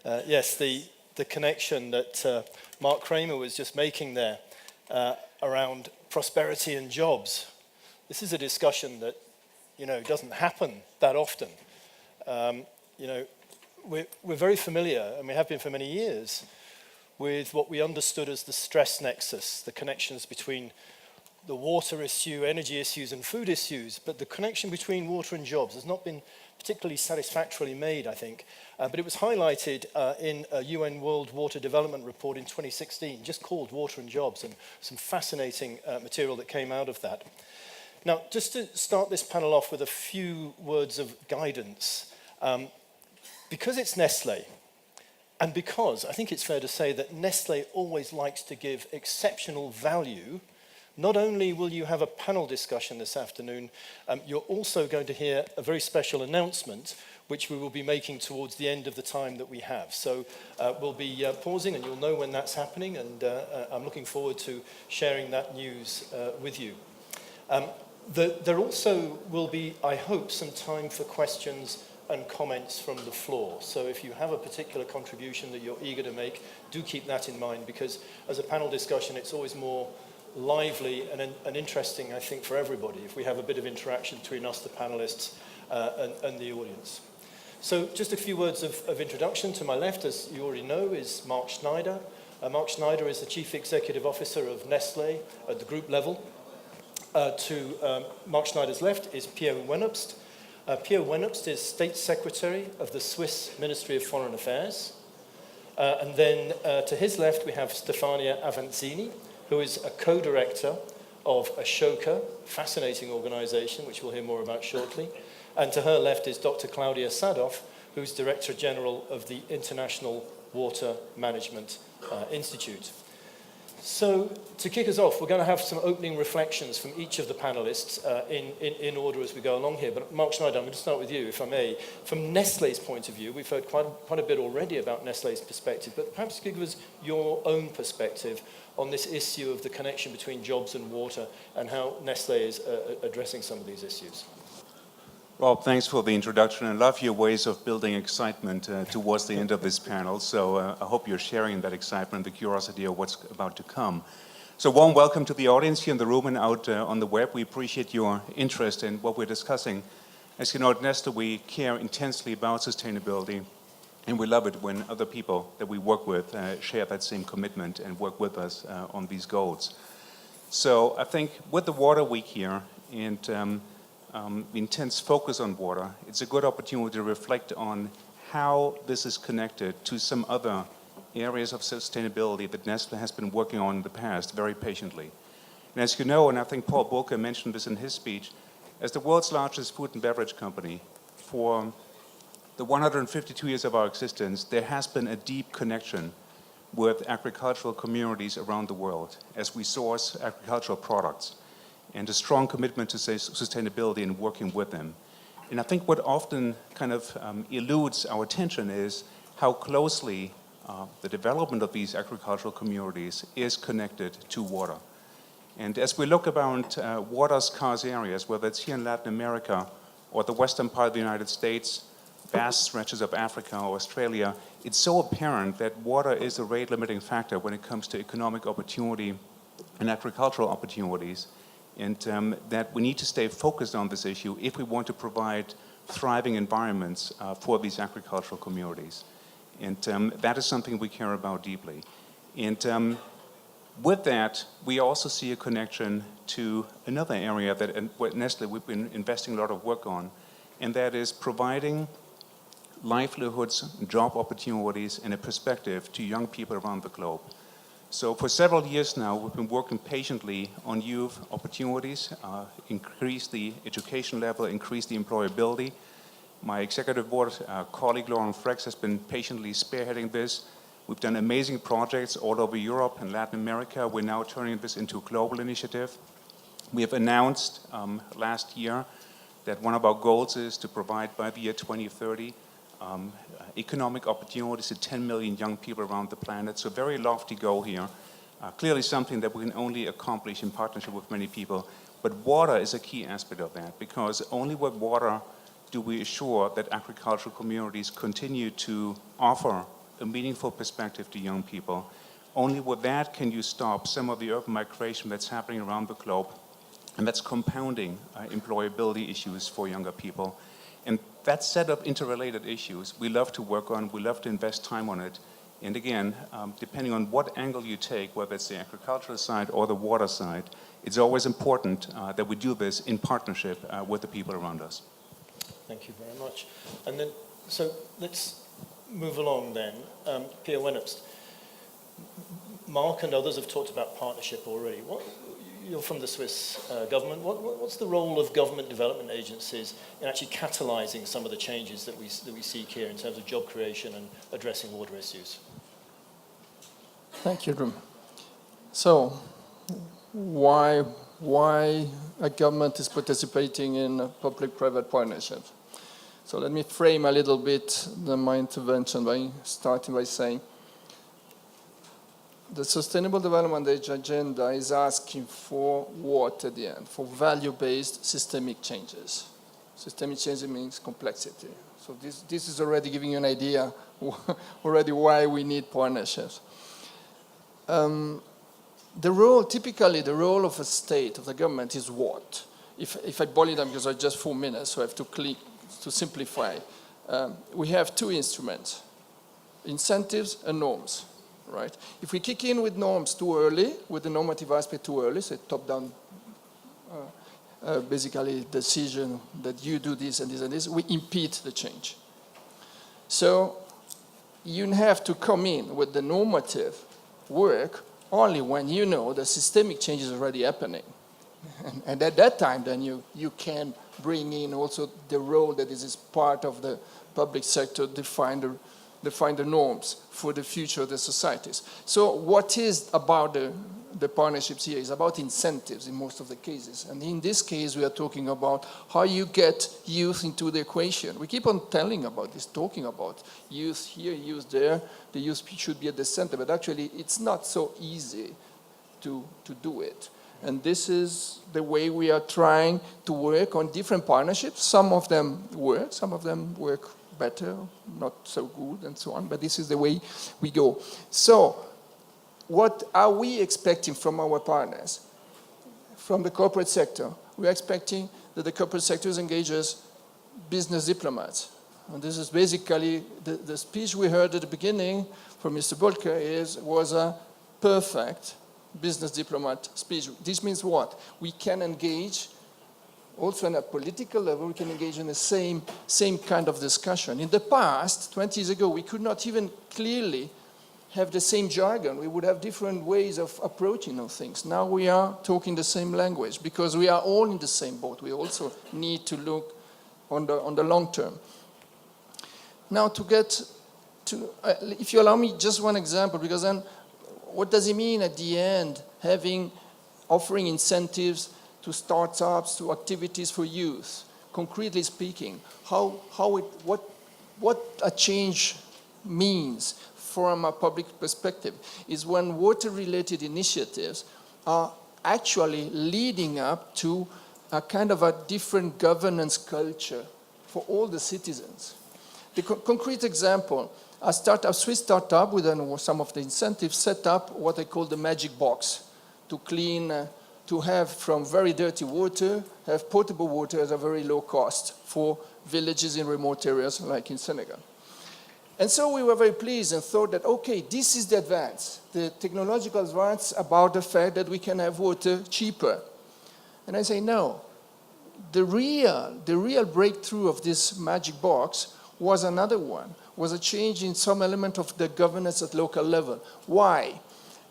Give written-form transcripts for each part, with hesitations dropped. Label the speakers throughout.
Speaker 1: Yes, the connection that Mark Kramer was just making there around prosperity and jobs. This is a discussion that, doesn't happen that often. We're very familiar, and we have been for many years, with what we understood as the stress nexus, the connections between the water issue, energy issues, and food issues. But the connection between water and jobs has not been particularly satisfactorily made, I think. But it was highlighted in a UN World Water Development Report in 2016, just called Water and Jobs, and some fascinating material that came out of that. Now, just to start this panel off with a few words of guidance, because it's Nestlé, and because I think it's fair to say that Nestlé always likes to give exceptional value, not only will you have a panel discussion this afternoon, you're also going to hear a very special announcement which we will be making towards the end of the time that we have. So we'll be pausing, and you'll know when that's happening, and I'm looking forward to sharing that news with you. There also will be, I hope, some time for questions and comments from the floor. So if you have a particular contribution that you're eager to make, do keep that in mind, because as a panel discussion, it's always more lively and interesting, I think, for everybody if we have a bit of interaction between us, the panelists, and the audience. So just a few words of introduction. To my left, as you already know, is Mark Schneider. Mark Schneider is the Chief Executive Officer of Nestlé at the group level. To Mark Schneider's left is Pierre Wennubst. Pierre Wennubst is State Secretary of the Swiss Ministry of Foreign Affairs. And then to his left, we have Stefania Avanzini, who is a co-director of Ashoka, fascinating organization, which we'll hear more about shortly. And to her left is Dr. Claudia Sadoff, who's Director General of the International Water Management Institute. So to kick us off, we're going to have some opening reflections from each of the panelists in order as we go along here. But Mark Schneider, I'm going to start with you, if I may. From Nestlé's point of view, we've heard quite a bit already about Nestlé's perspective, but perhaps give us your own perspective on this issue of the connection between jobs and water and how Nestlé is addressing some of these issues.
Speaker 2: Rob, thanks for the introduction. I love your ways of building excitement towards the end of this panel. So I hope you're sharing that excitement, the curiosity of what's about to come. So warm welcome to the audience here in the room and out on the web. We appreciate your interest in what we're discussing. As you know, at Nestlé, we care intensely about sustainability, and we love it when other people that we work with share that same commitment and work with us on these goals. So I think with the Water Week here and the intense focus on water, it's a good opportunity to reflect on how this is connected to some other areas of sustainability that Nestlé has been working on in the past very patiently. And as you know, and I think Paul Bulcke mentioned this in his speech, as the world's largest food and beverage company, for the 152 years of our existence, there has been a deep connection with agricultural communities around the world as we source agricultural products, and a strong commitment to sustainability and working with them. And I think what often kind of eludes our attention is how closely the development of these agricultural communities is connected to water. And as we look around water-scarce areas, whether it's here in Latin America or the western part of the United States, vast stretches of Africa or Australia, it's so apparent that water is a rate-limiting factor when it comes to economic opportunity and agricultural opportunities. And that we need to stay focused on this issue if we want to provide thriving environments for these agricultural communities. And that is something we care about deeply. And with that, we also see a connection to another area that at Nestlé we've been investing a lot of work on, and that is providing livelihoods, job opportunities, and a perspective to young people around the globe. So for several years now, we've been working patiently on youth opportunities, increase the education level, increase the employability. My executive board colleague, Lauren Frex, has been patiently spearheading this. We've done amazing projects all over Europe and Latin America. We're now turning this into a global initiative. We have announced last year that one of our goals is to provide by the year 2030 economic opportunities to 10 million young people around the planet. So very lofty goal here. Clearly something that we can only accomplish in partnership with many people. But water is a key aspect of that, because only with water do we assure that agricultural communities continue to offer a meaningful perspective to young people. Only with that can you stop some of the urban migration that's happening around the globe, and that's compounding employability issues for younger people. And that set of interrelated issues we love to work on, we love to invest time on it. And again, depending on what angle you take, whether it's the agricultural side or the water side, it's always important that we do this in partnership with the people around us.
Speaker 1: Thank you very much. And then, so let's move along then. Pierre Wennubst, Mark and others have talked about partnership already. You're from the Swiss government. What's the role of government development agencies in actually catalyzing some of the changes that we seek here in terms of job creation and addressing water issues?
Speaker 3: Thank you, Drew. So, why a government is participating in public-private partnerships? So let me frame a little bit my intervention by starting by saying the Sustainable Development Agenda is asking for what at the end? For value-based systemic changes. Systemic change means complexity. So this is already giving you an idea already why we need partnerships. Typically the role of a state, of the government, is what? If I boil it down, because I have just 4 minutes, so I have to simplify. We have two instruments, incentives and norms, right? If we kick in with norms too early, with the normative aspect too early, so top-down, basically decision that you do this and this and this, we impede the change. So you have to come in with the normative work only when you know the systemic change is already happening. And at that time, then you can bring in also the role that is part of the public sector, define the norms for the future of the societies. So what is about the partnerships here is about incentives in most of the cases. And in this case, we are talking about how you get youth into the equation. We keep on talking about youth here, youth there. The youth should be at the center, but actually it's not so easy to do it. And this is the way we are trying to work on different partnerships. Some of them work better, not so good, and so on, but this is the way we go. So, what are we expecting from our partners? From the corporate sector, we're expecting that the corporate sector engages business diplomats. And this is basically, the speech we heard at the beginning from Mr. Bolker was a perfect business diplomat speech. This means what? We can engage, also on a political level, we can engage in the same kind of discussion. In the past, 20 years ago, we could not even clearly have the same jargon. We would have different ways of approaching those things. Now we are talking the same language because we are all in the same boat. We also need to look on the long term. Now to get to, if you allow me just one example, because then what does it mean at the end, offering incentives to startups, to activities for youth? Concretely speaking, what a change means from a public perspective is when water-related initiatives are actually leading up to a kind of a different governance culture for all the citizens. The concrete example, a Swiss startup with some of the incentives set up what they call the magic box to clean, to have from very dirty water, have potable water at a very low cost for villages in remote areas like in Senegal. And so we were very pleased and thought that, okay, this is the advance, the technological advance about the fact that we can have water cheaper. And I say, no, the real breakthrough of this magic box was another one, was a change in some element of the governance at local level. Why?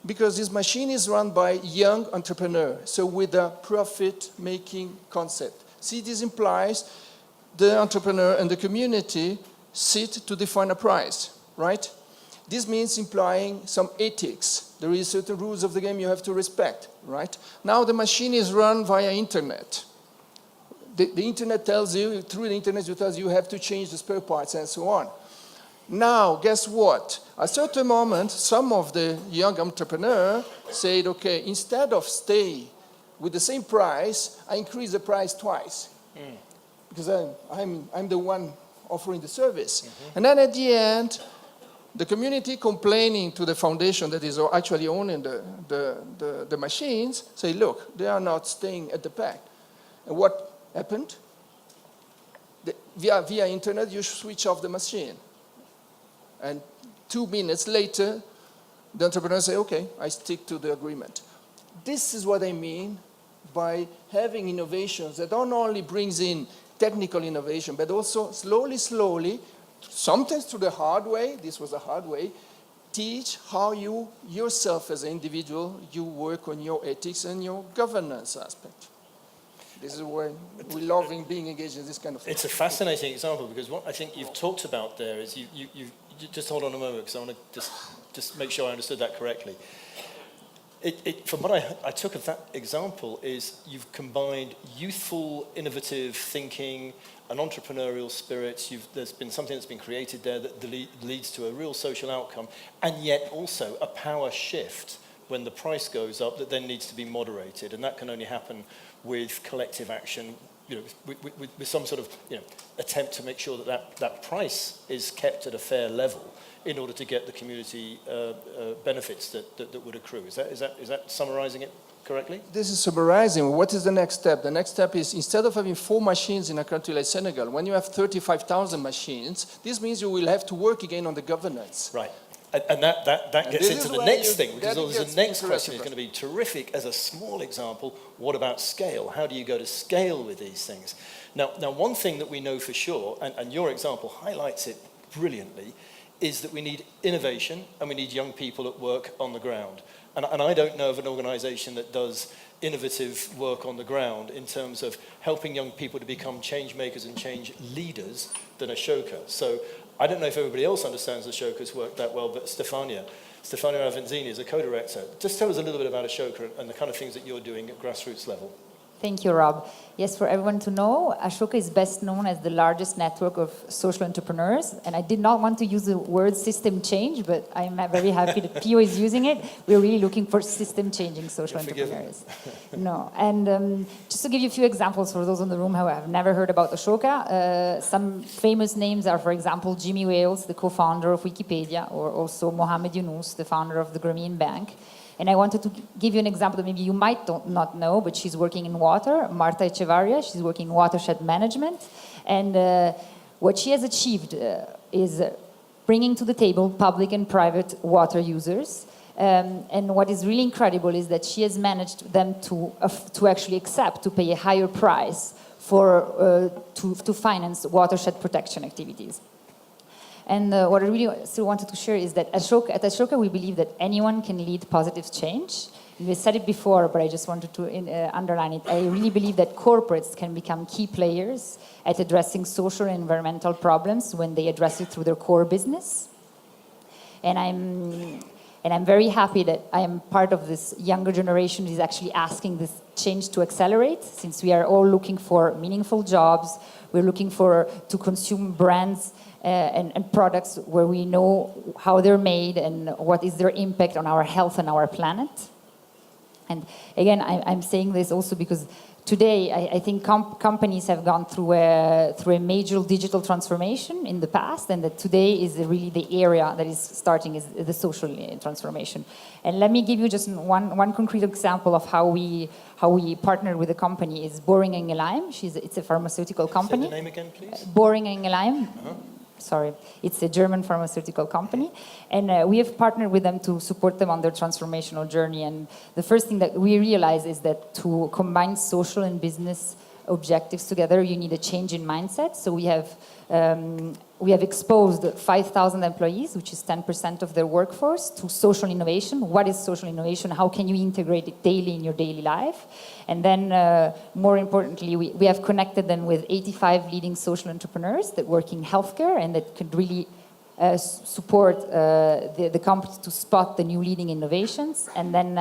Speaker 3: Because this machine is run by young entrepreneurs, so with a profit-making concept. See, this implies the entrepreneur and the community sit to define a price, right? This means implying some ethics. There is certain rules of the game you have to respect, right? Now the machine is run via internet. The internet tells you, through the internet, it tells you have to change the spare parts and so on. Now, guess what? At a certain moment, some of the young entrepreneurs said, okay, instead of stay with the same price, I increase the price twice. Because I'm the one offering the service. And then at the end, The community complaining to the foundation that is actually owning the machines say, look, they are not staying at the back. And what happened? Via internet, you switch off the machine. And 2 minutes later, the entrepreneurs say, okay, I stick to the agreement. This is what I mean by having innovations that not only brings in technical innovation, but also slowly, sometimes through the hard way, this was a hard way, teach how you, yourself as an individual, you work on your ethics and your governance aspect. This is why we love being engaged in this kind of thing.
Speaker 1: It's a fascinating example, because what I think you've talked about there is you just hold on a moment, because I want to just make sure I understood that correctly. From what I took of that example is you've combined youthful, innovative thinking, an entrepreneurial spirit. There's been something that's been created there that leads to a real social outcome, and yet also a power shift when the price goes up that then needs to be moderated, and that can only happen with collective action, with some sort of attempt to make sure that price is kept at a fair level in order to get the community benefits that would accrue. Is that summarizing it correctly?
Speaker 3: This is summarizing. What is the next step? The next step is, instead of having 4 machines in a country like Senegal, when you have 35,000 machines, this means you will have to work again on the governance.
Speaker 1: Right. And that gets into the next thing, because the next question is going to be terrific as a small example. What about scale? How do you go to scale with these things? Now one thing that we know for sure, and your example highlights it brilliantly, is that we need innovation and we need young people at work on the ground. And I don't know of an organization that does innovative work on the ground in terms of helping young people to become change makers and change leaders than Ashoka. So I don't know if everybody else understands Ashoka's work that well, but Stefania Avanzini is a co-director. Just tell us a little bit about Ashoka and the kind of things that you're doing at grassroots level.
Speaker 4: Thank you, Rob. Yes, for everyone to know, Ashoka is best known as the largest network of social entrepreneurs. And I did not want to use the word system change, but I'm very happy that Pio is using it. We're really looking for system-changing social entrepreneurs. No, and just to give you a few examples for those in the room who have never heard about Ashoka, some famous names are, for example, Jimmy Wales, the co-founder of Wikipedia, or also Mohamed Yunus, the founder of the Grameen Bank. And I wanted to give you an example that maybe you might not know, but she's working in water. Marta Echevarria, she's working in watershed management. And what she has achieved is bringing to the table public and private water users. And what is really incredible is that she has managed them to actually accept to pay a higher price to finance watershed protection activities. And what I really still wanted to share is that at Ashoka, we believe that anyone can lead positive change. We said it before, but I just wanted to underline it. I really believe that corporates can become key players at addressing social and environmental problems when they address it through their core business. And I'm very happy that I am part of this younger generation that is actually asking this change to accelerate, since we are all looking for meaningful jobs. We're looking to consume brands and products where we know how they're made and what is their impact on our health and our planet. And again, I'm saying this also because today I think companies have gone through a major digital transformation in the past, and that today is really the area that is starting is the social transformation. And let me give you just one concrete example of how we partner with a company. Is Boehringer Ingelheim. It's a pharmaceutical company.
Speaker 1: Say the name again, please.
Speaker 4: Boehringer Ingelheim. Sorry, it's a German pharmaceutical company, and we have partnered with them to support them on their transformational journey. And the first thing that we realize is that to combine social and business objectives together, you need a change in mindset. So we have exposed 5,000 employees, which is 10% of their workforce, to social innovation. What is social innovation? How can you integrate it daily in your daily life? And then, more importantly, we have connected them with 85 leading social entrepreneurs that work in healthcare and that could really support the company to spot the new leading innovations. And then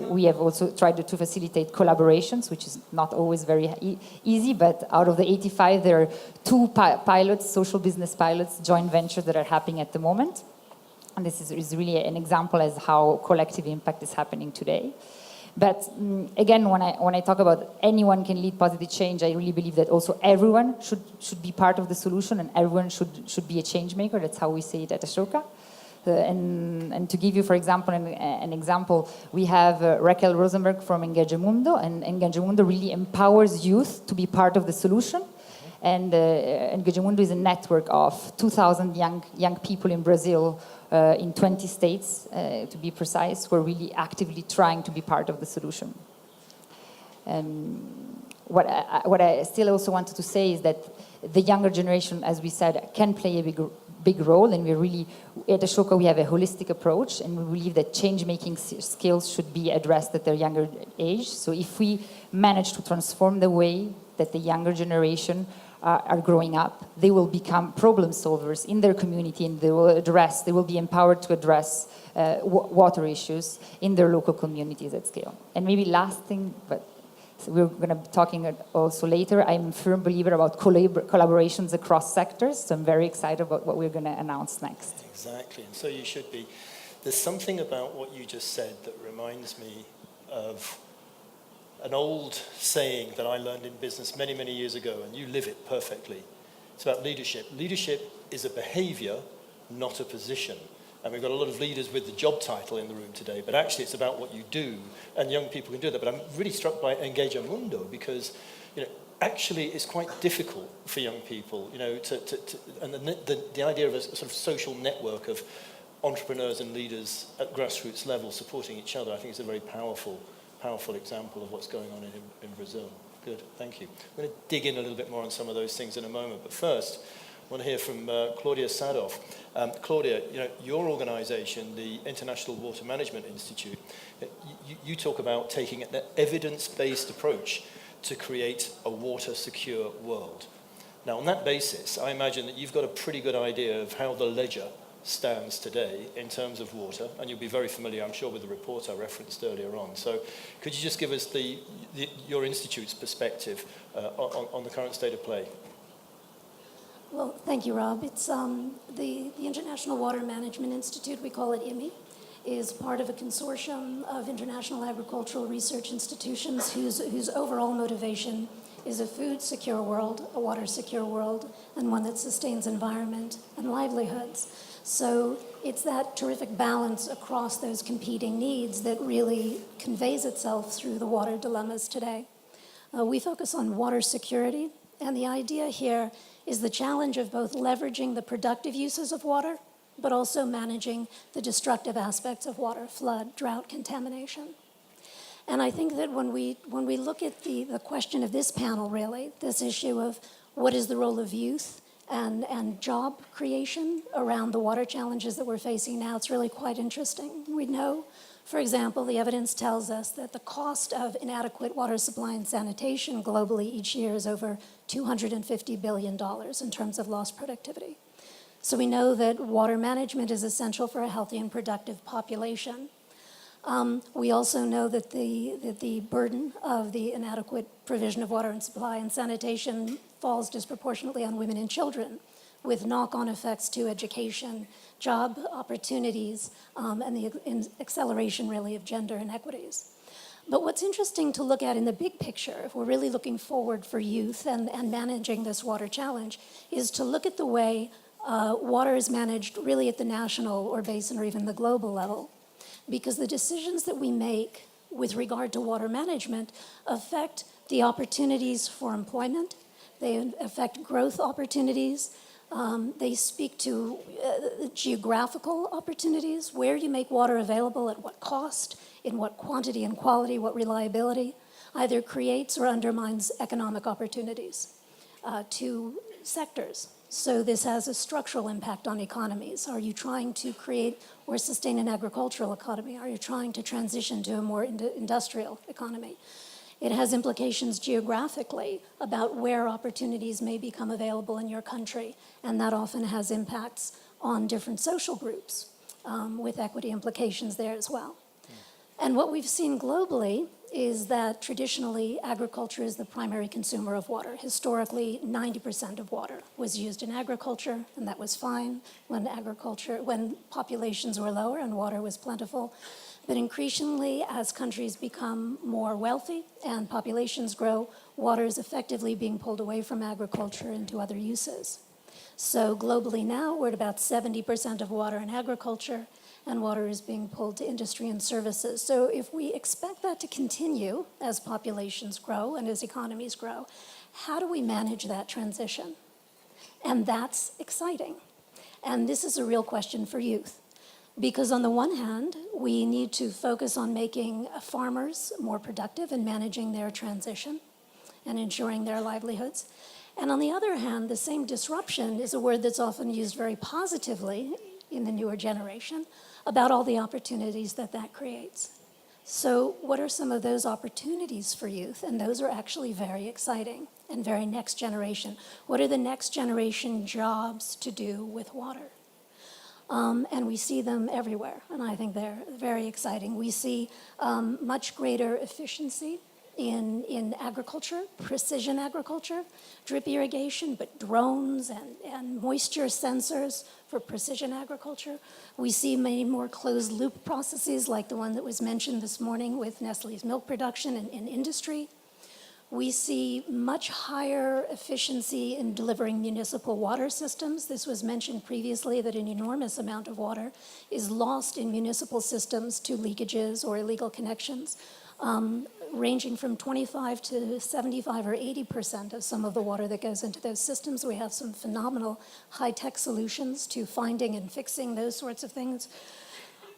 Speaker 4: we have also tried to facilitate collaborations, which is not always very easy, but out of the 85, there are 2 pilots, social business pilots, joint ventures that are happening at the moment. And this is really an example as how collective impact is happening today. But again, when I talk about anyone can lead positive change, I really believe that also everyone should be part of the solution, and everyone should be a change maker. That's how we say it at Ashoka. And to give you, for example, an example, we have Raquel Rosenberg from Engagemundo, and Engagemundo really empowers youth to be part of the solution. And Engagemundo is a network of 2,000 young people in Brazil, in 20 states, to be precise, who are really actively trying to be part of the solution. What I still also wanted to say is that the younger generation, as we said, can play a big role, and we're really, at Ashoka, we have a holistic approach, and we believe that change-making skills should be addressed at their younger age. So if we manage to transform the way that the younger generation are growing up, they will become problem solvers in their community, and they will be empowered to address water issues in their local communities at scale. And maybe last thing, but we're going to be talking also later, I'm a firm believer about collaborations across sectors, so I'm very excited about what we're going to announce next.
Speaker 1: Exactly, and so you should be. There's something about what you just said that reminds me of an old saying that I learned in business many, many years ago, and you live it perfectly. It's about leadership. Leadership is a behavior, not a position. And we've got a lot of leaders with the job title in the room today, but actually it's about what you do, and young people can do that. But I'm really struck by Engagemundo because, actually it's quite difficult for young people, and the idea of a sort of social network of entrepreneurs and leaders at grassroots level supporting each other, I think is a very powerful example of what's going on in Brazil. Good, thank you. I'm going to dig in a little bit more on some of those things in a moment, but first, I want to hear from Claudia Sadoff. Claudia, your organization, the International Water Management Institute, you talk about taking an evidence-based approach to create a water-secure world. Now, on that basis, I imagine that you've got a pretty good idea of how the ledger stands today in terms of water, and you'll be very familiar, I'm sure, with the report I referenced earlier on. So could you just give us your institute's perspective on the current state of play?
Speaker 5: Well, thank you, Rob. It's the International Water Management Institute, we call it IMI, is part of a consortium of international agricultural research institutions whose overall motivation is a food-secure world, a water-secure world, and one that sustains environment and livelihoods. So it's that terrific balance across those competing needs that really conveys itself through the water dilemmas today. We focus on water security, and the idea here is the challenge of both leveraging the productive uses of water, but also managing the destructive aspects of water, flood, drought, contamination. And I think that when we look at the question of this panel, really, this issue of what is the role of youth and job creation around the water challenges that we're facing now, it's really quite interesting. We know, for example, the evidence tells us that the cost of inadequate water supply and sanitation globally each year is over $250 billion in terms of lost productivity. So we know that water management is essential for a healthy and productive population. We also know that the burden of the inadequate provision of water and supply and sanitation falls disproportionately on women and children, with knock-on effects to education, job opportunities, and the acceleration, really, of gender inequities. But what's interesting to look at in the big picture, if we're really looking forward for youth and managing this water challenge, is to look at the way water is managed really at the national or basin or even the global level. Because the decisions that we make with regard to water management affect the opportunities for employment, they affect growth opportunities, they speak to geographical opportunities, where you make water available, at what cost, in what quantity and quality, what reliability, either creates or undermines economic opportunities to sectors. So this has a structural impact on economies. Are you trying to create or sustain an agricultural economy? Are you trying to transition to a more industrial economy? It has implications geographically about where opportunities may become available in your country, and that often has impacts on different social groups with equity implications there as well. And what we've seen globally is that traditionally agriculture is the primary consumer of water. Historically, 90% of water was used in agriculture, and that was fine when populations were lower and water was plentiful. But increasingly, as countries become more wealthy and populations grow, water is effectively being pulled away from agriculture into other uses. So globally now, we're at about 70% of water in agriculture, and water is being pulled to industry and services. So if we expect that to continue as populations grow and as economies grow, how do we manage that transition? And that's exciting. And this is a real question for youth. Because on the one hand, we need to focus on making farmers more productive and managing their transition and ensuring their livelihoods. And on the other hand, the same disruption is a word that's often used very positively in the newer generation about all the opportunities that that creates. So what are some of those opportunities for youth? And those are actually very exciting and very next generation. What are the next generation jobs to do with water? And we see them everywhere, and I think they're very exciting. We see much greater efficiency in agriculture, precision agriculture, drip irrigation, but drones and moisture sensors for precision agriculture. We see many more closed-loop processes like the one that was mentioned this morning with Nestlé's milk production in industry. We see much higher efficiency in delivering municipal water systems. This was mentioned previously that an enormous amount of water is lost in municipal systems to leakages or illegal connections, ranging from 25 to 75 or 80% of some of the water that goes into those systems. We have some phenomenal high-tech solutions to finding and fixing those sorts of things.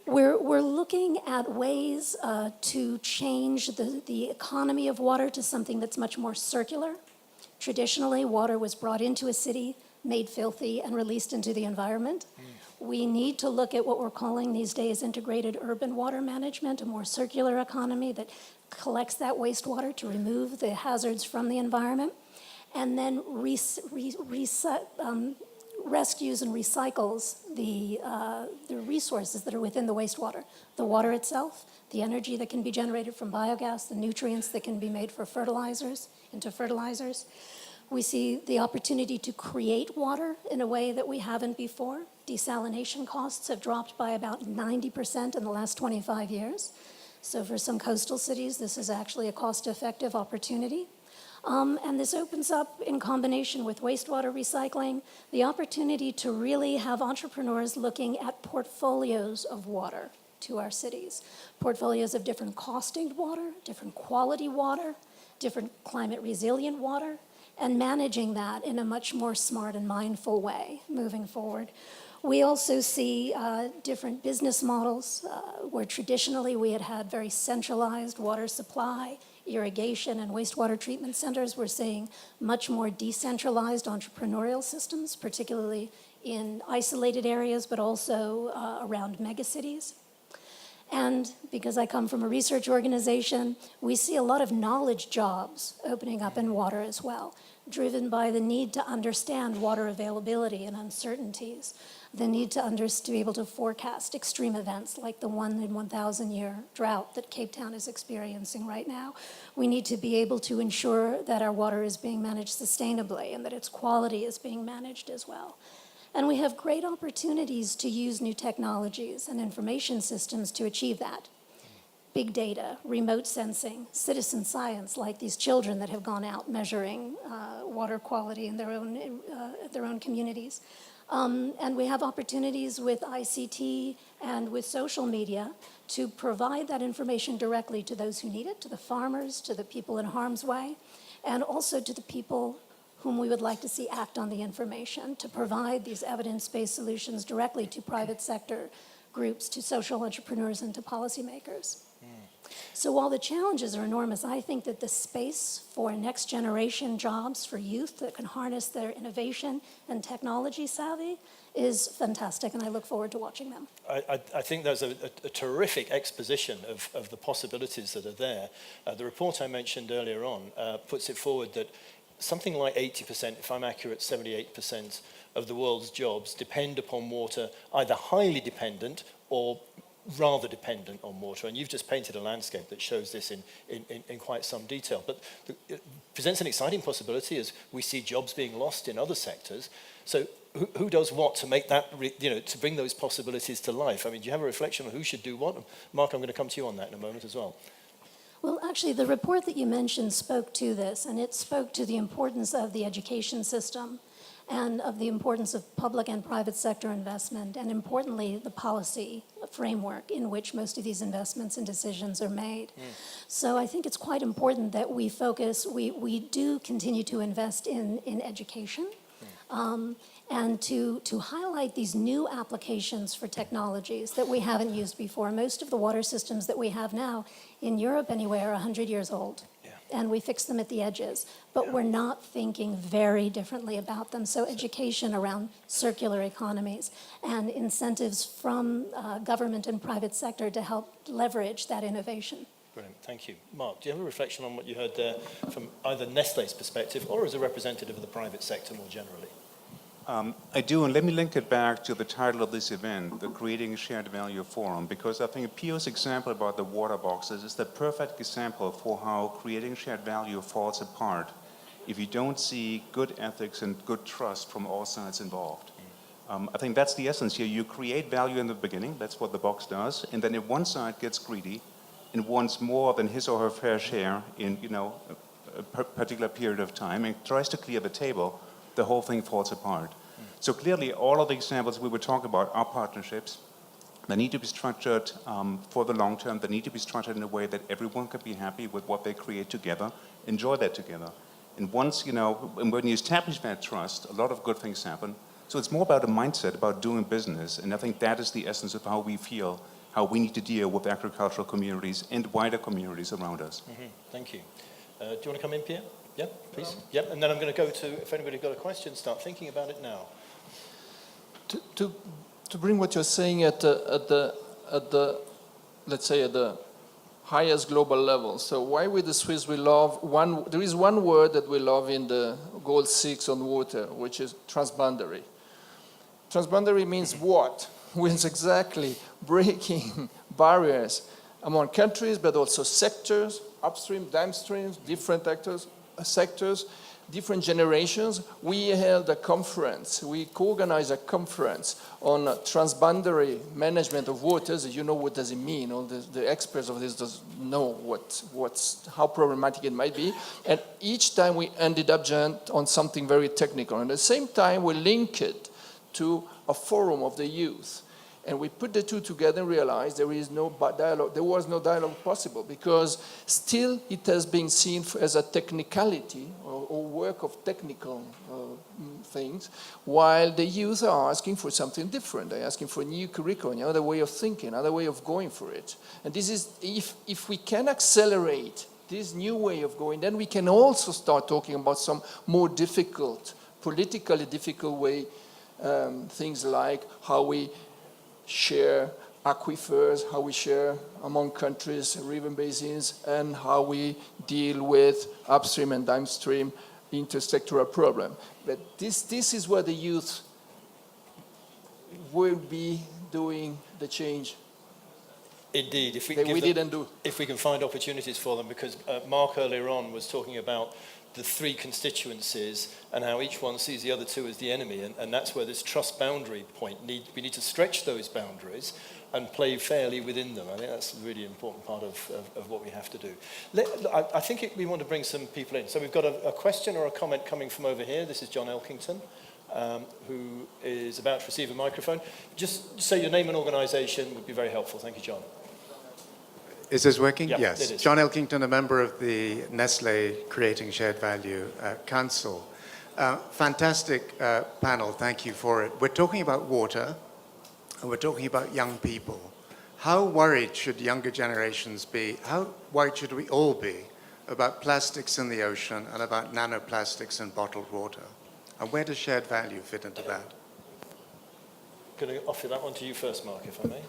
Speaker 5: We're looking at ways to change the economy of water to something that's much more circular. Traditionally, water was brought into a city, made filthy, and released into the environment. We need to look at what we're calling these days integrated urban water management, a more circular economy that collects that wastewater to remove the hazards from the environment, and then rescues and recycles the resources that are within the wastewater. The water itself, the energy that can be generated from biogas, the nutrients that can be made for fertilizers, into fertilizers. We see the opportunity to create water in a way that we haven't before. Desalination costs have dropped by about 90% in the last 25 years. So for some coastal cities, this is actually a cost-effective opportunity. And this opens up, in combination with wastewater recycling, the opportunity to really have entrepreneurs looking at portfolios of water to our cities. Portfolios of different costing water, different quality water, different climate resilient water, and managing that in a much more smart and mindful way moving forward. We also see different business models where traditionally we had very centralized water supply, irrigation, and wastewater treatment centers. We're seeing much more decentralized entrepreneurial systems, particularly in isolated areas, but also around megacities. And because I come from a research organization, we see a lot of knowledge jobs opening up in water as well, driven by the need to understand water availability and uncertainties, the need to be able to forecast extreme events like the 1 in 1,000-year drought that Cape Town is experiencing right now. We need to be able to ensure that our water is being managed sustainably and that its quality is being managed as well. And we have great opportunities to use new technologies and information systems to achieve that. Big data, remote sensing, citizen science, like these children that have gone out measuring water quality in their own communities. And we have opportunities with ICT and with social media to provide that information directly to those who need it, to the farmers, to the people in harm's way, and also to the people whom we would like to see act on the information, to provide these evidence-based solutions directly to private sector groups, to social entrepreneurs, and to policymakers. So while the challenges are enormous, I think that the space for next generation jobs for youth that can harness their innovation and technology savvy is fantastic, and I look forward to watching them.
Speaker 1: I think there's a terrific exposition of the possibilities that are there. The report I mentioned earlier on puts it forward that something like 80%, if I'm accurate, 78% of the world's jobs depend upon water, either highly dependent or rather dependent on water. And you've just painted a landscape that shows this in quite some detail. But it presents an exciting possibility as we see jobs being lost in other sectors. So who does what to make that, to bring those possibilities to life? I mean, do you have a reflection on who should do what? Mark, I'm going to come to you on that in a moment as well.
Speaker 5: Well, actually, the report that you mentioned spoke to this, and it spoke to the importance of the education system and of the importance of public and private sector investment, and importantly, the policy framework in which most of these investments and decisions are made. So I think it's quite important that we focus, we do continue to invest in education, and to highlight these new applications for technologies that we haven't used before. Most of the water systems that we have now, in Europe anyway, are 100 years old. And we fix them at the edges. But we're not thinking very differently about them. So education around circular economies and incentives from government and private sector to help leverage that innovation.
Speaker 1: Brilliant, thank you. Mark, do you have a reflection on what you heard there from either Nestlé's perspective or as a representative of the private sector more generally?
Speaker 2: I do, and let me link it back to the title of this event, the Creating Shared Value Forum, because I think Pio's example about the water boxes is the perfect example for how creating shared value falls apart if you don't see good ethics and good trust from all sides involved. I think that's the essence here. You create value in the beginning, that's what the box does, and then if one side gets greedy and wants more than his or her fair share in a particular period of time and tries to clear the table, the whole thing falls apart. So clearly, all of the examples we were talking about are partnerships. They need to be structured for the long term. They need to be structured in a way that everyone can be happy with what they create together, enjoy that together. And once, when you establish that trust, a lot of good things happen. So it's more about a mindset, about doing business. And I think that is the essence of how we feel, how we need to deal with agricultural communities and wider communities around us.
Speaker 1: Thank you. Do you want to come in, Pierre? Yeah, please. Yep, and then I'm going to go to, if anybody's got a question, start thinking about it now.
Speaker 3: To bring what you're saying at the let's say at the highest global level. So why with the Swiss there is one word that we love in the Goal 6 on water, which is transboundary. Transboundary means what? Means exactly breaking barriers among countries, but also sectors, upstream, downstream, different actors, sectors, different generations. We held a conference, we co-organized a conference on transboundary management of waters. You know, what does it mean? All the experts of this does know how problematic it might be. And each time we ended up on something very technical. And at the same time, we link it to a forum of the youth. And we put the two together and realized there is no dialogue. There was no dialogue possible because still it has been seen as a technicality or work of technical things, while the youth are asking for something different. They're asking for a new curriculum, another way of thinking, another way of going for it. And this is, if we can accelerate this new way of going, then we can also start talking about some more difficult, politically difficult way, things like how we share aquifers, how we share among countries river basins, and how we deal with upstream and downstream intersectoral problem. But this is where the youth will be doing the change.
Speaker 1: Indeed, if we can find opportunities for them, because Mark earlier on was talking about the three constituencies and how each one sees the other two as the enemy, and that's where this trust boundary point, we need to stretch those boundaries and play fairly within them. I think that's a really important part of what we have to do. I think we want to bring some people in. So we've got a question or a comment coming from over here. This is John Elkington, who is about to receive a microphone. Just say your name and organisation would be very helpful. Thank you, John.
Speaker 6: Is this working?
Speaker 1: Yeah,
Speaker 6: yes.
Speaker 1: it is.
Speaker 6: John Elkington, a member of the Nestlé Creating Shared Value Council. Fantastic panel, thank you for it. We're talking about water, and we're talking about young people. How worried should younger generations be? How worried should we all be about plastics in the ocean and about nanoplastics in bottled water? And where does shared value fit into that?
Speaker 1: I'm going to offer that one to you first, Mark, if I may.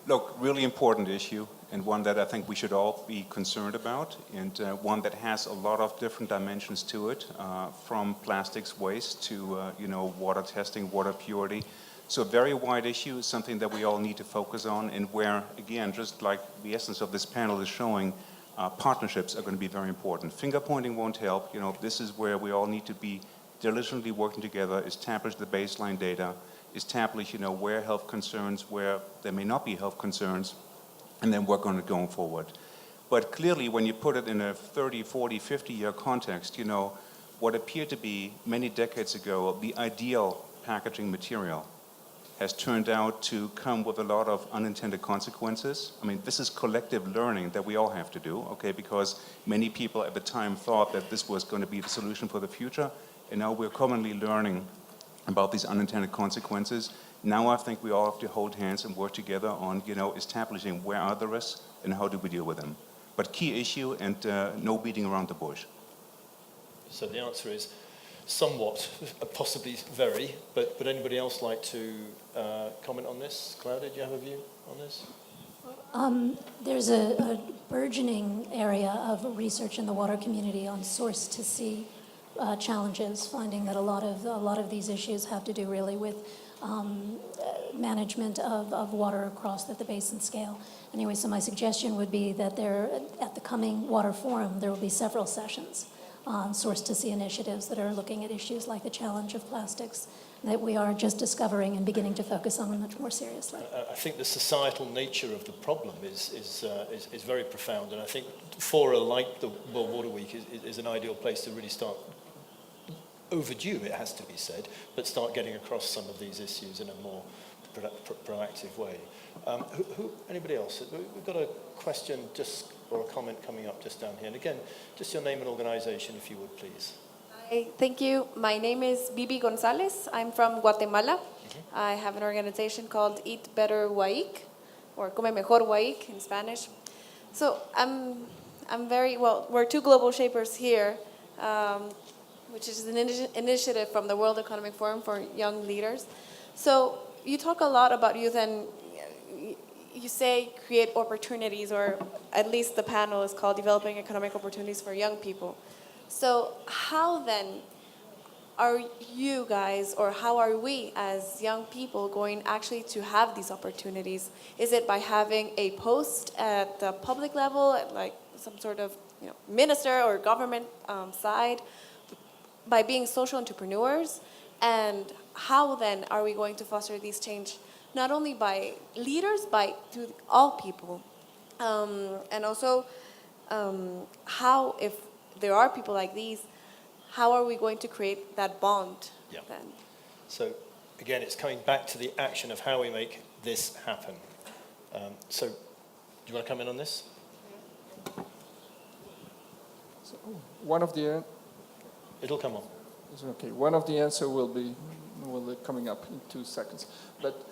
Speaker 2: Look, really important issue, and one that I think we should all be concerned about, and one that has a lot of different dimensions to it, from plastics waste to water testing, water purity. So a very wide issue, something that we all need to focus on, and where, again, just like the essence of this panel is showing, partnerships are going to be very important. Finger pointing won't help. This is where we all need to be diligently working together, establish the baseline data, establish, where health concerns, where there may not be health concerns, and then work on it going forward. But clearly, when you put it in a 30, 40, 50-year context, what appeared to be many decades ago the ideal packaging material has turned out to come with a lot of unintended consequences. I mean, this is collective learning that we all have to do, okay, because many people at the time thought that this was going to be the solution for the future, and now we're commonly learning about these unintended consequences. Now I think we all have to hold hands and work together on, establishing where are the risks and how do we deal with them. But key issue and no beating around the bush.
Speaker 1: So the answer is somewhat, possibly very, but would anybody else like to comment on this? Claudia, do you have a view on this?
Speaker 5: There's a burgeoning area of research in the water community on source-to-sea challenges, finding that a lot of these issues have to do really with management of water across the basin scale. Anyway, so my suggestion would be that at the coming Water Forum, there will be several sessions on source-to-sea initiatives that are looking at issues like the challenge of plastics that we are just discovering and beginning to focus on much more seriously.
Speaker 1: I think the societal nature of the problem is very profound, and I think fora like the World Water Week is an ideal place to really start, overdue it has to be said, but start getting across some of these issues in a more proactive way. Anybody else? We've got a question or a comment coming up just down here. And again, just your name and organization, if you would, please.
Speaker 7: Hi, thank you. My name is Bebe Gonzales. I'm from Guatemala. I have an organization called Eat Better Waik, or Come Mejor Waik in Spanish. So we're two global shapers here, which is an initiative from the World Economic Forum for young leaders. So you talk a lot about youth, and you say create opportunities, or at least the panel is called Developing Economic Opportunities for Young People. So how then are you guys, or how are we as young people going actually to have these opportunities? Is it by having a post at the public level, at like some sort of minister or government side, by being social entrepreneurs? And how then are we going to foster these change, not only by leaders, but to all people? And also, how, if there are people like these, how are we going to create that bond then?
Speaker 1: So again, it's coming back to the action of how we make this happen. So do you want to come in on this?
Speaker 3: So one of the
Speaker 1: It'll come on.
Speaker 3: Okay, one of the answer will be coming up in 2 seconds. But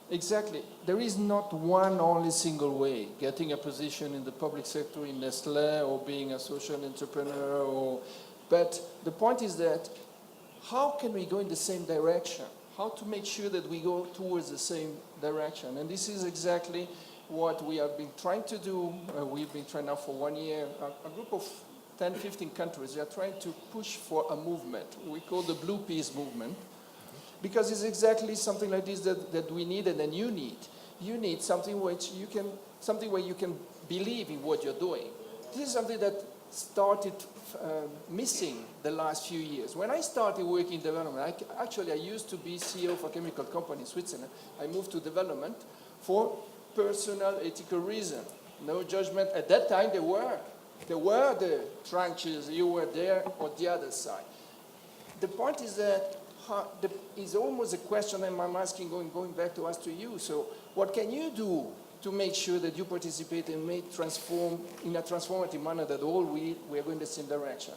Speaker 3: exactly, there is not one only single way. Getting a position in the public sector in Nestlé, or being a social entrepreneur, but the point is that how can we go in the same direction? How to make sure that we go towards the same direction? And this is exactly what we have been trying to do. We've been trying now for 1 year. A group of 10, 15 countries, we are trying to push for a movement. We call the Blue Peace movement, because it's exactly something like this that we need and then you need. You need something where you can believe in what you're doing. This is something that started missing the last few years. When I started working in development, I used to be CEO of a chemical company in Switzerland. I moved to development for personal ethical reason. No judgment. At that time, there were the trenches, you were there on the other side. The point is that it's almost a question I'm asking, going back to us to you. So what can you do to make sure that you participate and transform in a transformative manner, that all we are going the same direction?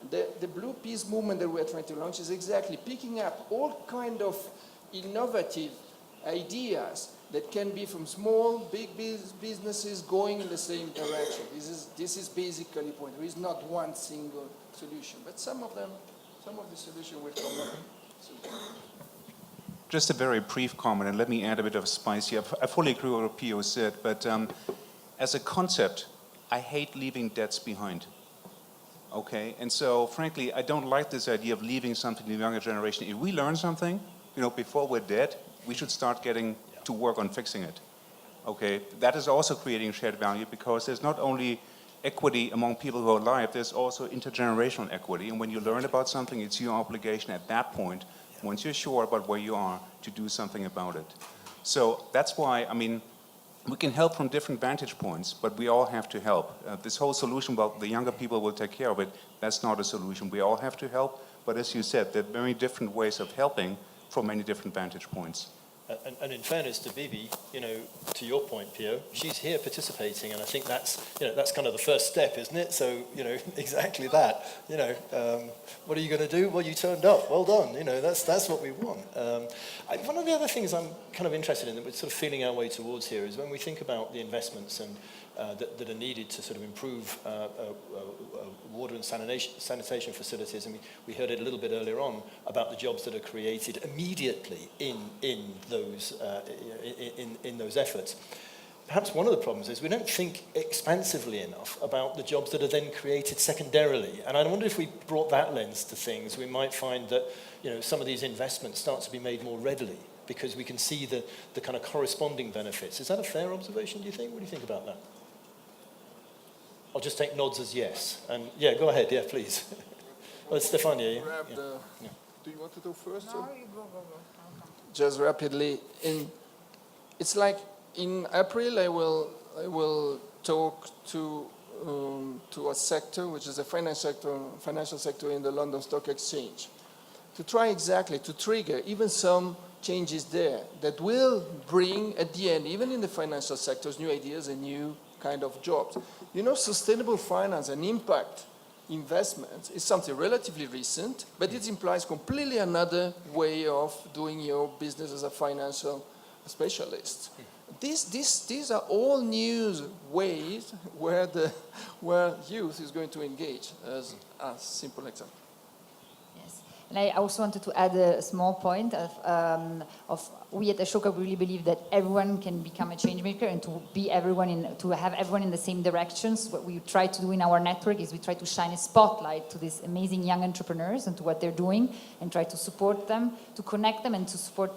Speaker 3: The Blue Peace movement that we're trying to launch is exactly picking up all kind of innovative ideas that can be from small, big businesses going in the same direction. This is basically the point. There is not one single solution, but some of the solution will come up.
Speaker 2: Just a very brief comment, and let me add a bit of spice here. I fully agree with what Pio said, but as a concept, I hate leaving debts behind. Okay, and so frankly, I don't like this idea of leaving something to the younger generation. If we learn something, before we're dead, we should start getting to work on fixing it. Okay, that is also creating shared value, because there's not only equity among people who are alive, there's also intergenerational equity. And when you learn about something, it's your obligation at that point, once you're sure about where you are, to do something about it. So that's why, we can help from different vantage points, but we all have to help. This whole solution, well, the younger people will take care of it, that's not a solution. We all have to help, but as you said, there are very different ways of helping from many different vantage points.
Speaker 1: And in fairness to Bebe, to your point, Pio, she's here participating, and I think that's kind of the first step, isn't it? So, exactly that. What are you going to do? Well, you turned up. Well done. That's what we want. One of the other things I'm kind of interested in that we're sort of feeling our way towards here is when we think about the investments and that are needed to sort of improve water and sanitation facilities, and we heard it a little bit earlier on about the jobs that are created immediately in those efforts. Perhaps one of the problems is we don't think expansively enough about the jobs that are then created secondarily. And I wonder if we brought that lens to things, we might find that some of these investments start to be made more readily because we can see the kind of corresponding benefits. Is that a fair observation, do you think? What do you think about that? I'll just take nods as yes. And yeah, go ahead, yeah, please. Well, Stefania.
Speaker 3: Do you want to go first?
Speaker 4: No, you go.
Speaker 3: Just rapidly, it's like in April I will talk to a sector which is a financial sector in the London Stock Exchange, to try exactly to trigger even some changes there that will bring at the end, even in the financial sectors, new ideas and new kind of jobs. Sustainable finance and impact investments is something relatively recent, but it implies completely another way of doing your business as a financial specialist. These are all new ways where youth is going to engage, as a simple example.
Speaker 4: Yes, and I also wanted to add a small point of we at Ashoka really believe that everyone can become a change maker and to have everyone in the same directions. What we try to do in our network is we try to shine a spotlight to these amazing young entrepreneurs and to what they're doing and try to support them, to connect them and to support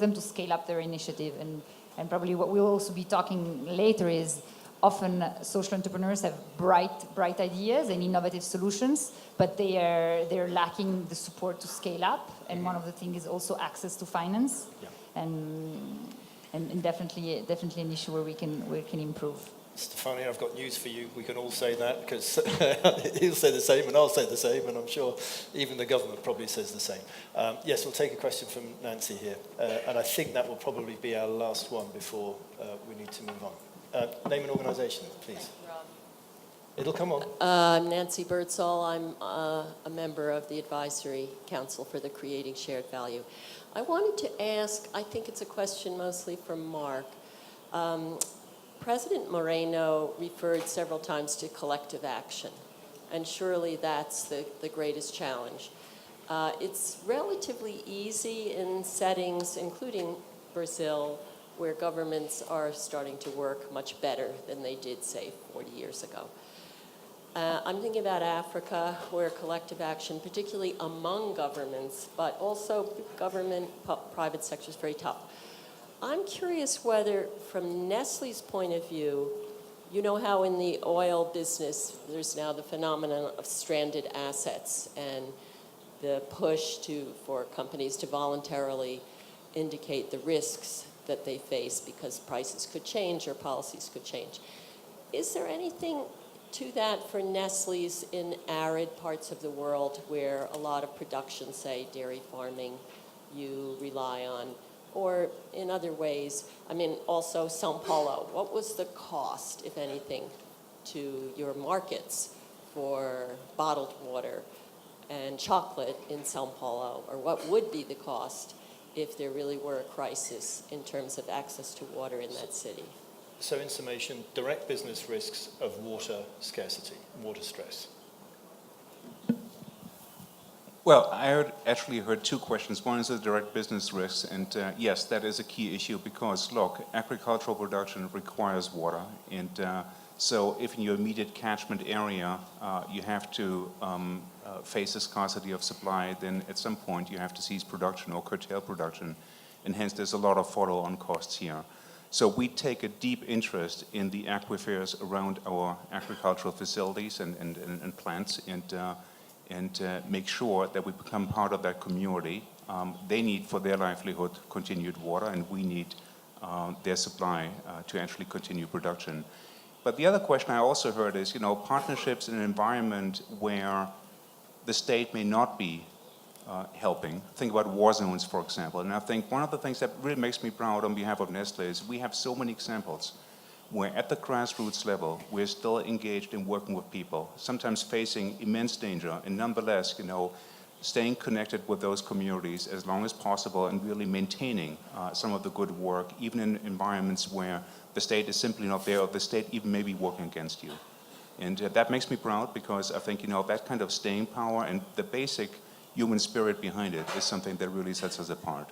Speaker 4: them to scale up their initiative. And probably what we'll also be talking later is often social entrepreneurs have bright ideas and innovative solutions, but they're lacking the support to scale up. And one of the things is also access to finance. Yeah. And definitely an issue where we can improve.
Speaker 1: Stefania, I've got news for you. We can all say that because he'll say the same and I'll say the same, and I'm sure even the government probably says the same. Yes, we'll take a question from Nancy here, and I think that will probably be our last one before we need to move on. Name and organisation, please. It'll come on.
Speaker 8: I'm Nancy Birdsall. I'm a member of the Advisory Council for the Creating Shared Value. I wanted to ask, I think it's a question mostly for Mark. President Moreno referred several times to collective action, and surely that's the greatest challenge. It's relatively easy in settings, including Brazil, where governments are starting to work much better than they did, say, 40 years ago. I'm thinking about Africa, where collective action, particularly among governments, but also government, private sector is very tough. I'm curious whether, from Nestlé's point of view, you know how in the oil business there's now the phenomenon of stranded assets and the push for companies to voluntarily indicate the risks that they face because prices could change or policies could change. Is there anything to that for Nestlé's in arid parts of the world where a lot of production, say dairy farming, you rely on, or in other ways? I mean, also São Paulo, what was the cost, if anything, to your markets for bottled water and chocolate in São Paulo? Or what would be the cost if there really were a crisis in terms of access to water in that city?
Speaker 1: So in summation, direct business risks of water scarcity, water stress.
Speaker 2: Well, I actually heard two questions. One is the direct business risks, and yes, that is a key issue because, look, agricultural production requires water, and so if in your immediate catchment area you have to face a scarcity of supply, then at some point you have to cease production or curtail production, and hence there's a lot of follow-on costs here. So we take a deep interest in the aquifers around our agricultural facilities and plants, and make sure that we become part of that community. They need for their livelihood continued water, and we need their supply to actually continue production. But the other question I also heard is, partnerships in an environment where the state may not be helping. Think about war zones, for example. And I think one of the things that really makes me proud on behalf of Nestlé is we have so many examples where at the grassroots level, we're still engaged in working with people, sometimes facing immense danger, and nonetheless, staying connected with those communities as long as possible and really maintaining some of the good work, even in environments where the state is simply not there or the state even may be working against you. And that makes me proud because I think, that kind of staying power and the basic human spirit behind it is something that really sets us apart.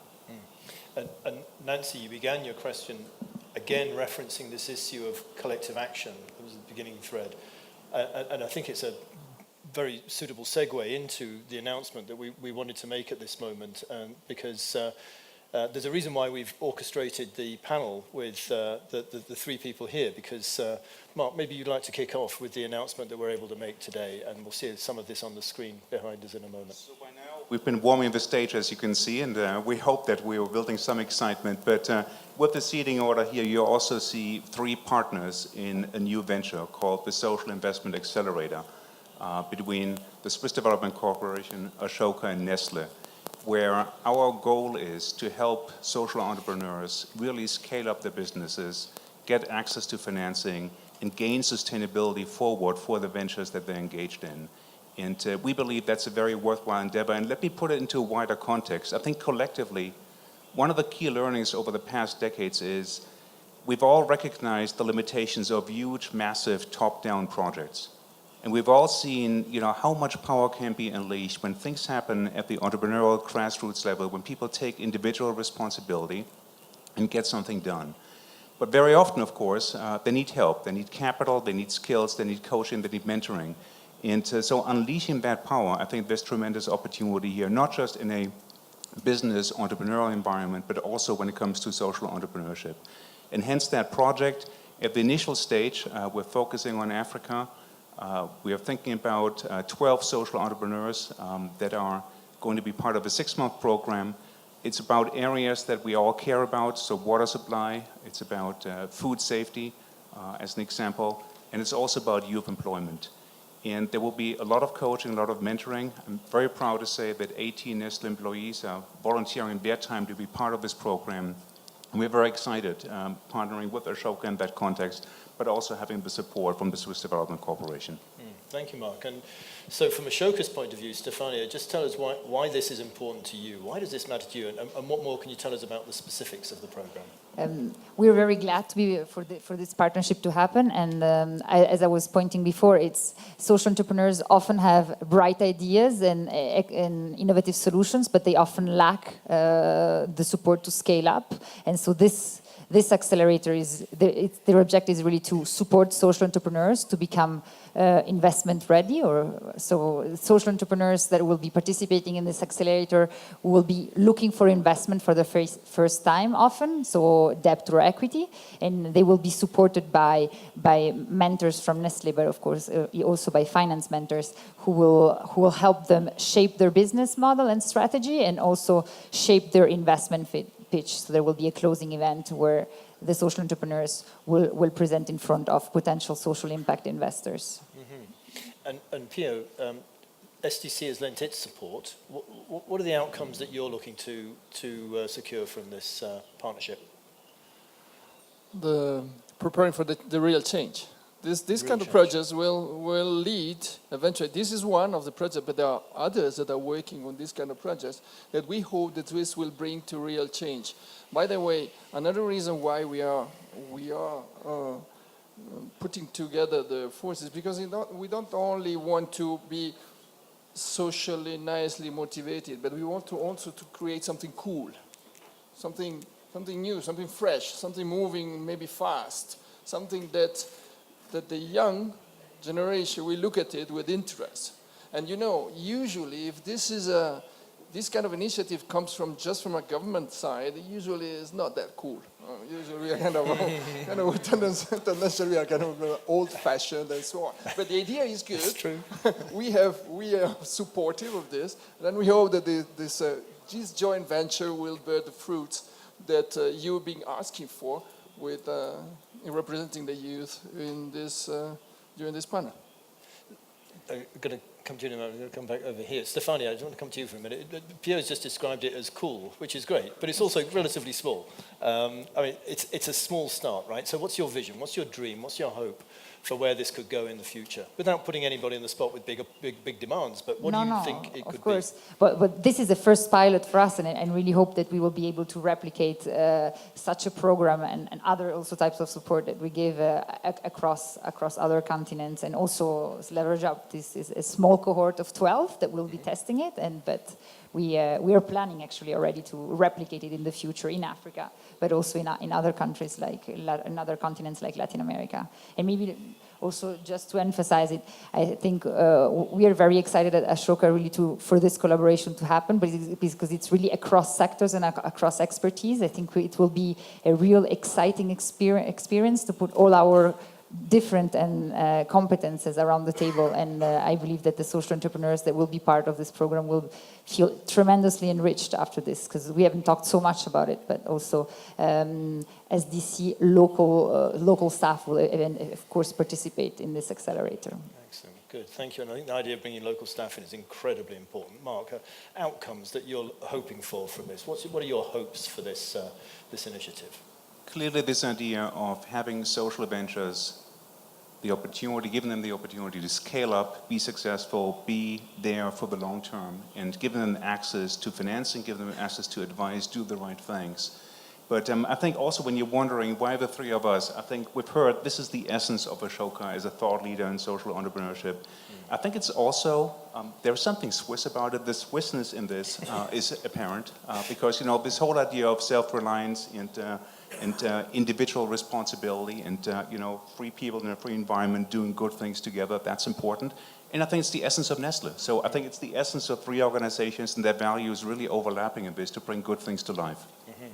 Speaker 1: And Nancy, you began your question again referencing this issue of collective action. It was the beginning thread. And I think it's a very suitable segue into the announcement that we wanted to make at this moment, because there's a reason why we've orchestrated the panel with the three people here, because Mark, maybe you'd like to kick off with the announcement that we're able to make today, and we'll see some of this on the screen behind us in a moment.
Speaker 2: So by now, we've been warming the stage, as you can see, and we hope that we are building some excitement. But with the seating order here, you also see three partners in a new venture called the Social Investment Accelerator between the Swiss Development Corporation, Ashoka, and Nestlé, where our goal is to help social entrepreneurs really scale up their businesses, get access to financing, and gain sustainability forward for the ventures that they're engaged in. And we believe that's a very worthwhile endeavor. And let me put it into a wider context. I think collectively, one of the key learnings over the past decades is we've all recognized the limitations of huge, massive top-down projects. And we've all seen, how much power can be unleashed when things happen at the entrepreneurial grassroots level, when people take individual responsibility and get something done. But very often, of course, they need help. They need capital, they need skills, they need coaching, they need mentoring. And so unleashing that power, I think there's tremendous opportunity here, not just in a business entrepreneurial environment, but also when it comes to social entrepreneurship. And hence that project, at the initial stage, we're focusing on Africa. We are thinking about 12 social entrepreneurs that are going to be part of a 6-month program. It's about areas that we all care about, so water supply, it's about food safety, as an example, and it's also about youth employment. And there will be a lot of coaching, a lot of mentoring. I'm very proud to say that 18 Nestlé employees are volunteering their time to be part of this program. And we're very excited partnering with Ashoka in that context, but also having the support from the Swiss Development Corporation.
Speaker 1: Thank you, Mark. And so from Ashoka's point of view, Stefania, just tell us why this is important to you. Why does this matter to you? And what more can you tell us about the specifics of the program?
Speaker 4: We're very glad to be for this partnership to happen. And as I was pointing before, it's social entrepreneurs often have bright ideas and innovative solutions, but they often lack the support to scale up. And so this accelerator their objective is really to support social entrepreneurs to become investment ready, so social entrepreneurs that will be participating in this accelerator will be looking for investment for the first time often, so debt or equity, and they will be supported by mentors from Nestlé, but of course also by finance mentors who will help them shape their business model and strategy and also shape their investment pitch. So there will be a closing event where the social entrepreneurs will present in front of potential social impact investors.
Speaker 1: Mm-hmm. And Pio, SDC has lent its support. What are the outcomes that you're looking to secure from this partnership?
Speaker 3: Preparing for the real change. This kind of projects will lead eventually. This is one of the projects, but there are others that are working on this kind of projects that we hope that this will bring to real change. By the way, another reason why we are putting together the forces, because we don't only want to be socially nicely motivated, but we want to also to create something cool, something new, something fresh, something moving maybe fast, something that the young generation will look at it with interest. And usually if this kind of initiative comes just from a government side, usually it's not that cool. Usually we are kind of tendency are kind of old-fashioned and so on. But the idea is good.
Speaker 1: That's true.
Speaker 3: we are supportive of this, and we hope that this joint venture will bear the fruits that you've been asking for with in representing the youth in this during this panel.
Speaker 1: I'm going to come to you in a moment. I'm going to come back over here. Stefania, I just want to come to you for a minute. Pierre's just described it as cool, which is great, but it's also relatively small. I mean, it's a small start, right? So what's your vision? What's your dream? What's your hope for where this could go in the future? Without putting anybody in the spot with big demands, but what do you think it could be?
Speaker 4: Of course. But this is the first pilot for us, and I really hope that we will be able to replicate such a program and other also types of support that we give across other continents, and also leverage up. This is a small cohort of 12 that will be testing it, but we are planning actually already to replicate it in the future in Africa, but also in other countries in other continents like Latin America. And maybe also just to emphasize it, I think we are very excited at Ashoka really for this collaboration to happen, but because it's really across sectors and across expertise. I think it will be a real exciting experience to put all our different competences around the table, and I believe that the social entrepreneurs that will be part of this program will feel tremendously enriched after this, because we haven't talked so much about it, but also SDC local staff will of course participate in this accelerator.
Speaker 1: Excellent, good, thank you. And I think the idea of bringing local staff in is incredibly important. Mark, outcomes that you're hoping for from this, what are your hopes for this initiative?
Speaker 2: Clearly this idea of having social ventures, giving them the opportunity to scale up, be successful, be there for the long term, and giving them access to financing, giving them access to advice, do the right things. But I think also when you're wondering why the three of us, I think we've heard this is the essence of Ashoka as a thought leader in social entrepreneurship. I think it's also, there's something Swiss about it. The Swissness in this is apparent because, this whole idea of self-reliance and individual responsibility and, free people in a free environment doing good things together, that's important. And I think it's the essence of Nestlé. So I think it's the essence of three organizations and their values really overlapping a bit to bring good things to life.
Speaker 1: Mm-hmm.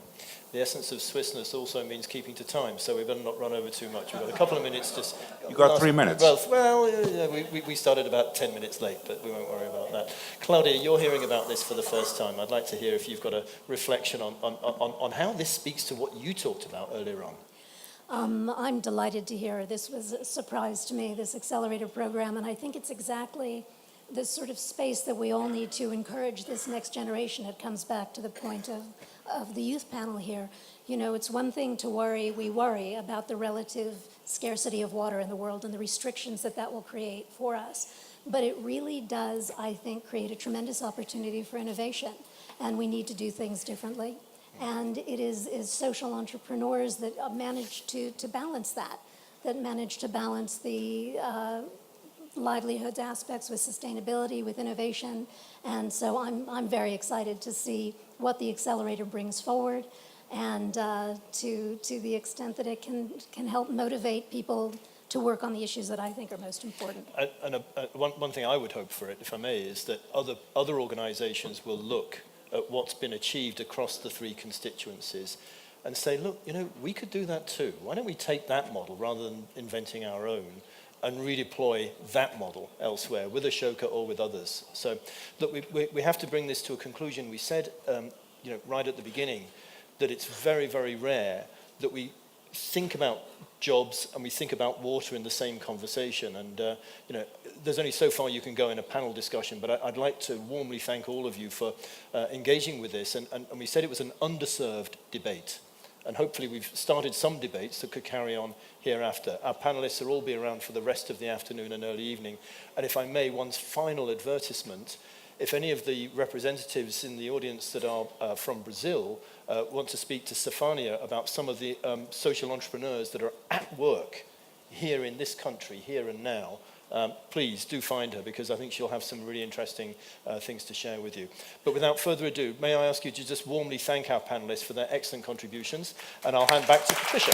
Speaker 1: The essence of Swissness also means keeping to time, so we better not run over too much. We've got a couple of minutes.
Speaker 2: You got 3 minutes.
Speaker 1: Well, we started about 10 minutes late, but we won't worry about that. Claudia, you're hearing about this for the first time. I'd like to hear if you've got a reflection on how this speaks to what you talked about earlier on.
Speaker 5: I'm delighted to hear. This was a surprise to me, this Accelerator program, and I think it's exactly this sort of space that we all need to encourage this next generation. It comes back to the point of the youth panel here. It's one thing to we worry about the relative scarcity of water in the world and the restrictions that will create for us. But it really does, I think, create a tremendous opportunity for innovation. And we need to do things differently. And it is social entrepreneurs that manage to balance that manage to balance the livelihoods aspects with sustainability, with innovation. And so I'm very excited to see what the Accelerator brings forward, and to the extent that it can help motivate people to work on the issues that I think are most important.
Speaker 1: And one thing I would hope for it, if I may, is that other organizations will look at what's been achieved across the three constituencies and say, look, we could do that too. Why don't we take that model rather than inventing our own and redeploy that model elsewhere with Ashoka or with others? So, look, we have to bring this to a conclusion. We said, right at the beginning, that it's very, very rare that we think about jobs and we think about water in the same conversation. And, there's only so far you can go in a panel discussion, but I'd like to warmly thank all of you for engaging with this. And we said it was an underserved debate. And hopefully we've started some debates that could carry on hereafter. Our panelists will all be around for the rest of the afternoon and early evening. And if I may, one final advertisement. If any of the representatives in the audience that are from Brazil want to speak to Stefania about some of the social entrepreneurs that are at work here in this country, here and now, please do find her, because I think she'll have some really interesting things to share with you. But without further ado, may I ask you to just warmly thank our panelists for their excellent contributions, and I'll hand back to Patricia.